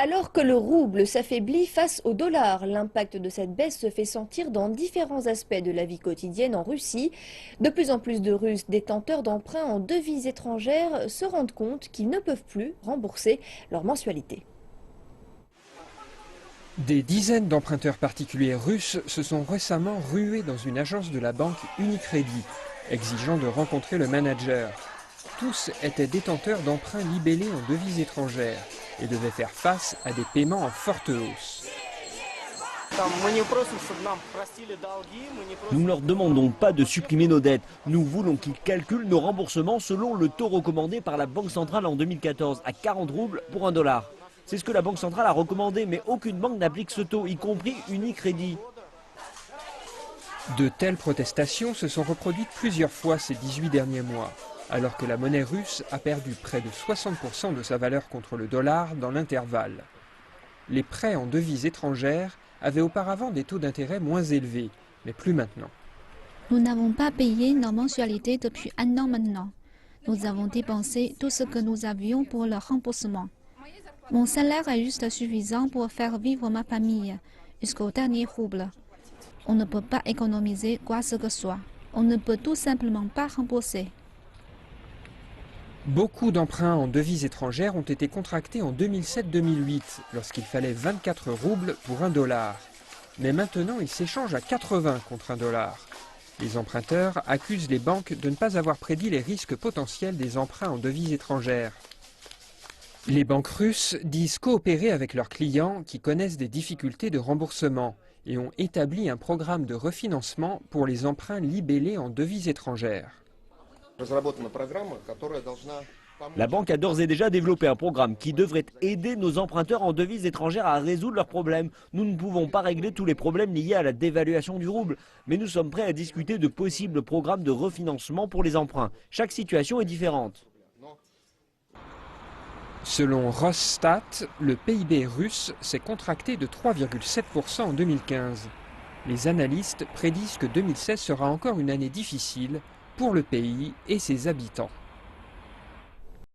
Alors que le rouble s'affaiblit face au dollar, l'impact de cette baisse se fait sentir dans différents aspects de la vie quotidienne en Russie. De plus en plus de Russes détenteurs d'emprunts en devises étrangères se rendent compte qu'ils ne peuvent plus rembourser leur mensualité. Des dizaines d'emprunteurs particuliers russes se sont récemment rués dans une agence de la banque Unicredit, exigeant de rencontrer le manager. Tous étaient détenteurs d'emprunts libellés en devises étrangères et devaient faire face à des paiements en forte hausse. Nous ne leur demandons pas de supprimer nos dettes. Nous voulons qu'ils calculent nos remboursements selon le taux recommandé par la Banque centrale en 2014 à 40 roubles pour $1. C'est ce que la Banque centrale a recommandé, mais aucune banque n'applique ce taux, y compris Unicredit. De telles protestations se sont reproduites plusieurs fois ces 18 derniers mois, alors que la monnaie russe a perdu près de 60% de sa valeur contre le dollar dans l'intervalle. Les prêts en devises étrangères avaient auparavant des taux d'intérêt moins élevés, mais plus maintenant. Nous n'avons pas payé nos mensualités depuis 1 an maintenant. Nous avons dépensé tout ce que nous avions pour le remboursement. Mon salaire est juste suffisant pour faire vivre ma famille jusqu'au dernier rouble. On ne peut pas économiser quoi que ce soit. On ne peut tout simplement pas rembourser. Beaucoup d'emprunts en devises étrangères ont été contractés en 2007-2008, lorsqu'il fallait 24 roubles pour $1. Mais maintenant, ils s'échangent à 80 contre $1. Les emprunteurs accusent les banques de ne pas avoir prédit les risques potentiels des emprunts en devises étrangères. Les banques russes disent coopérer avec leurs clients qui connaissent des difficultés de remboursement et ont établi un programme de refinancement pour les emprunts libellés en devises étrangères. La banque a d'ores et déjà développé un programme qui devrait aider nos emprunteurs en devises étrangères à résoudre leurs problèmes. Nous ne pouvons pas régler tous les problèmes liés à la dévaluation du rouble, mais nous sommes prêts à discuter de possibles programmes de refinancement pour les emprunts. Chaque situation est différente. Selon Rosstat, le PIB russe s'est contracté de 3,7% en 2015. Les analystes prédisent que 2016 sera encore une année difficile pour le pays et ses habitants.